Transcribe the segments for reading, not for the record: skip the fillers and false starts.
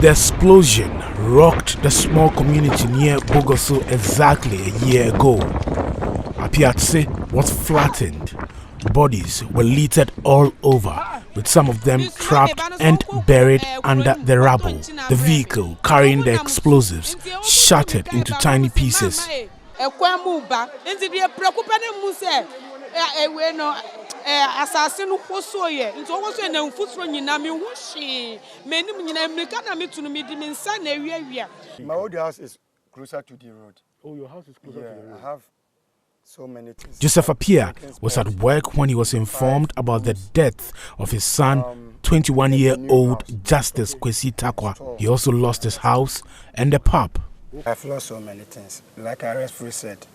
The explosion rocked the small community near Bogoso exactly a year ago. Appiatse was flattened. Bodies were littered all over, with some of them trapped and buried under the rubble. The vehicle carrying the explosives shattered into tiny pieces. My old house is closer to the road. Oh, your house is closer to the road. I have so many things. Joseph Appiatse was at work when he was informed about the death of his son, 21-year-old Justice Kwesi Takwa. He also lost his house and the pub. I've lost so many things. Like I referee said,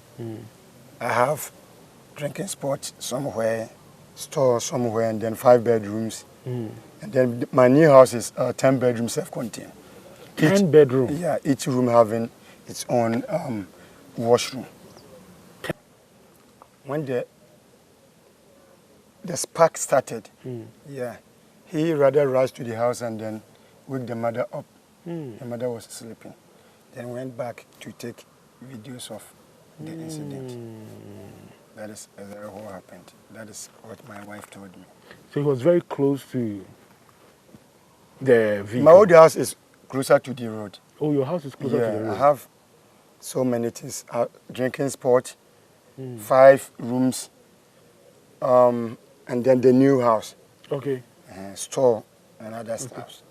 I have drinking spot somewhere, store somewhere, and then 5 bedrooms. And then my new house is 10 bedrooms self-contained. 10 bedrooms? Yeah, each room having its own washroom. When the spark started, yeah, he rather rushed to the house and then woke the mother up. The mother was sleeping. Then went back to take videos of the incident. That is what happened. That is what my wife told me. So he was very close to the vehicle? My old house is closer to the road. Oh, your house is closer to the road? I have so many things. Drinking spot, 5 rooms, and then the new house. Okay. Store and other stuff.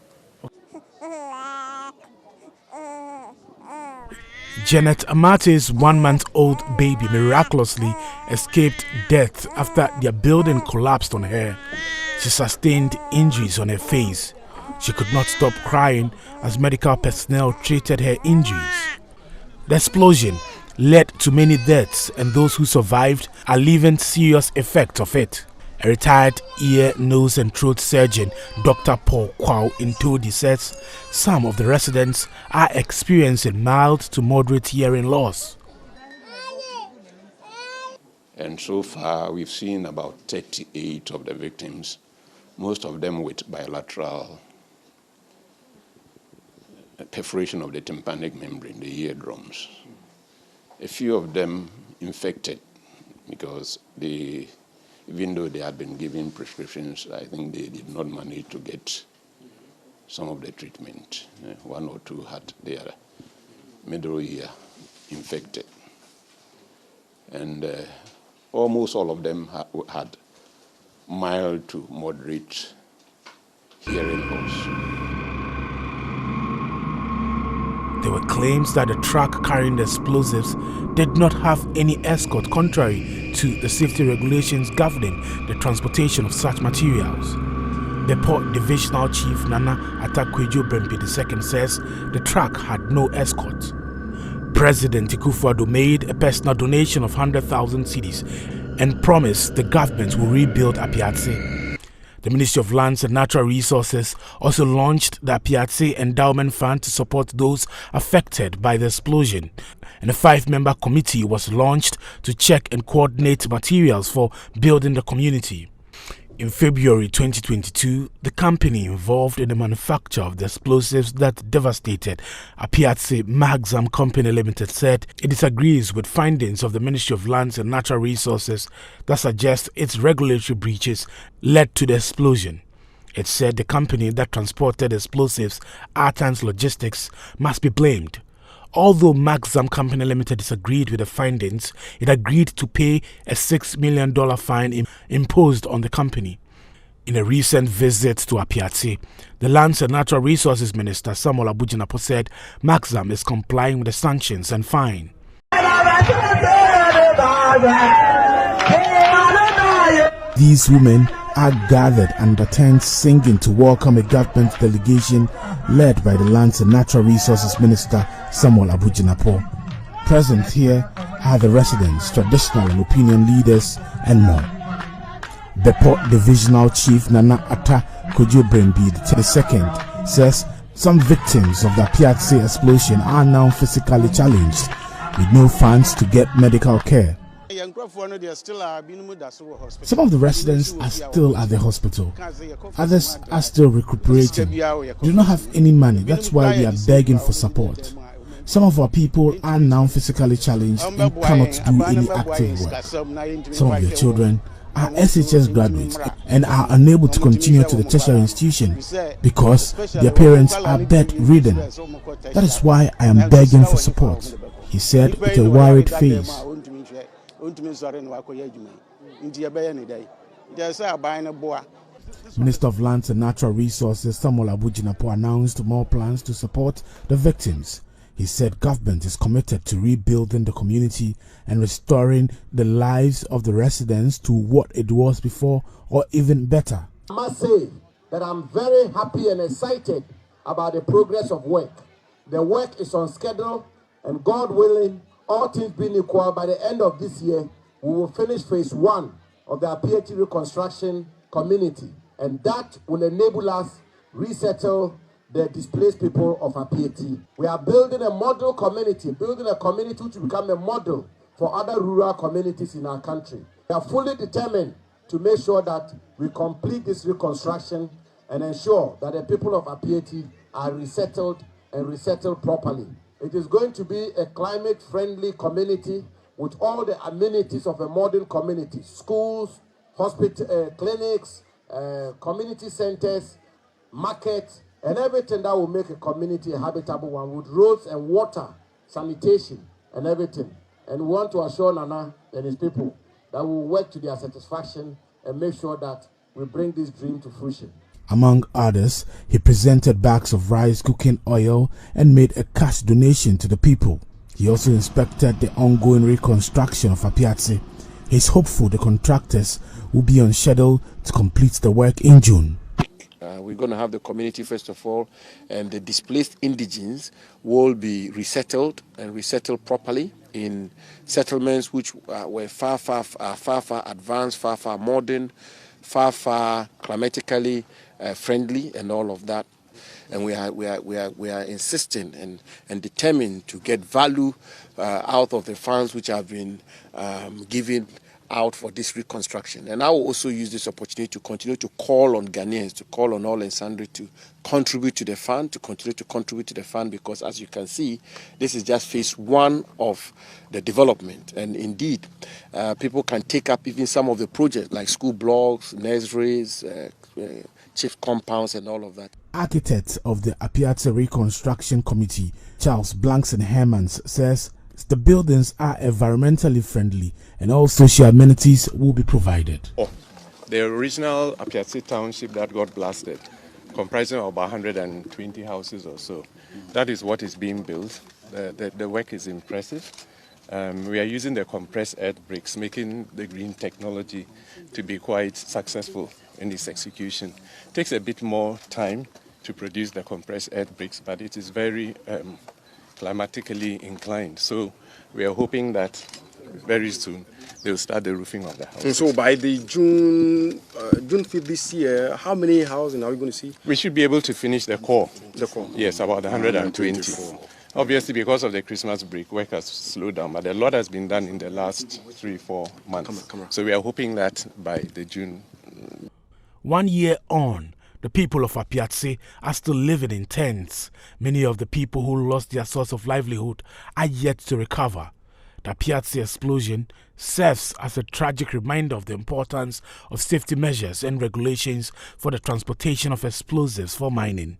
Janet Amate's 1-month-old baby miraculously escaped death after their building collapsed on her. She sustained injuries on her face. She could not stop crying as medical personnel treated her injuries. The explosion led to many deaths, and those who survived are living serious effects of it. A retired ear, nose and throat surgeon, Dr. Paul Kwao Intodi, says some of the residents are experiencing mild to moderate hearing loss. And so far we've seen about 38 of the victims, most of them with bilateral perforation of the tympanic membrane, the eardrums. A few of them infected because even though they had been given prescriptions, I think they did not manage to get some of the treatment. 1 or 2 had their middle ear infected. And almost all of them had mild to moderate hearing loss. There were claims that the truck carrying the explosives did not have any escort, contrary to the safety regulations governing the transportation of such materials. The Port Divisional Chief Nana Atakwejo Brempi II says the truck had no escort. President Akufo-Addo made a personal donation of 100,000 cedis and promised the government will rebuild Appiatse. The Ministry of Lands and Natural Resources also launched the Appiatse Endowment Fund to support those affected by the explosion. And a 5-member committee was launched to check and coordinate materials for building the community. In February 2022, the company involved in the manufacture of the explosives that devastated Appiatse Maxam Company Limited said it disagrees with findings of the Ministry of Lands and Natural Resources that suggest its regulatory breaches led to the explosion. It said the company that transported explosives, Artans Logistics, must be blamed. Although Maxam Company Limited disagreed with the findings, it agreed to pay a $6 million fine imposed on the company. In a recent visit to Appiatse, the Lands and Natural Resources Minister Samuel Abujinapo said Maxam is complying with the sanctions and fine. These women are gathered under tents singing to welcome a government delegation led by the Lands and Natural Resources Minister Samuel Abujinapo. Present here are the residents, traditional and opinion leaders, and more. The Port Divisional Chief Nana Atakwejo Brempi II says some victims of the Appiatse explosion are now physically challenged with no funds to get medical care. Some of the residents are still at the hospital. Others are still recuperating. We do not have any money. That's why we are begging for support. Some of our people are now physically challenged and cannot do any active work. Some of their children are SHS graduates and are unable to continue to the tertiary institution because their parents are bedridden. That is why I am begging for support, he said with a worried face. Minister of Lands and Natural Resources Samuel Abujinapo announced more plans to support the victims. He said government is committed to rebuilding the community and restoring the lives of the residents to what it was before or even better. I must say that I'm very happy and excited about the progress of work. The work is on schedule, and God willing, all things being equal, by the end of this year, we will finish phase 1 of the Appiatse reconstruction community, and that will enable us resettle the displaced people of Appiatse. We are building a model community, building a community to become a model for other rural communities in our country. We are fully determined to make sure that we complete this reconstruction and ensure that the people of Appiatse are resettled and resettled properly. It is going to be a climate-friendly community with all the amenities of a modern community: schools, hospital, clinics, community centers, markets, and everything that will make a community a habitable one, with roads and water, sanitation, and everything. And we want to assure Nana and his people that we will work to their satisfaction and make sure that we bring this dream to fruition. Among others, he presented bags of rice cooking oil and made a cash donation to the people. He also inspected the ongoing reconstruction of Appiatse. He is hopeful the contractors will be on schedule to complete the work in June. We're going to have the community first of all, and the displaced indigenes will be resettled and resettled properly in settlements which were far advanced, far modern, far climatically friendly, and all of that. And we are insisting and determined to get value out of the funds which have been given out for this reconstruction. And I will also use this opportunity to continue to call on Ghanaians, to call on all and sundry to contribute to the fund, because as you can see, this is just phase 1 of the development. And indeed, people can take up even some of the projects like school blocks, nurseries, chief compounds, and all of that. Architect of the Appiatse Reconstruction Committee, Charles Blankson Hermans, says the buildings are environmentally friendly and all social amenities will be provided. The original Appiatse township that got blasted, comprising of about 120 houses or so, that is what is being built. The work is impressive. We are using the compressed earth bricks, making the green technology to be quite successful in this execution. It takes a bit more time to produce the compressed earth bricks, but it is very climatically inclined. So we are hoping that very soon they'll start the roofing of the house. And so by the June 5th this year, how many houses are we going to see? We should be able to finish the core. The core? Yes, about 120. Obviously, because of the Christmas break, work has slowed down, but a lot has been done in the last 3-4 months. So we are hoping that by the June. 1 year on, the people of Appiatse are still living in tents. Many of the people who lost their source of livelihood are yet to recover. The Appiatse explosion serves as a tragic reminder of the importance of safety measures and regulations for the transportation of explosives for mining.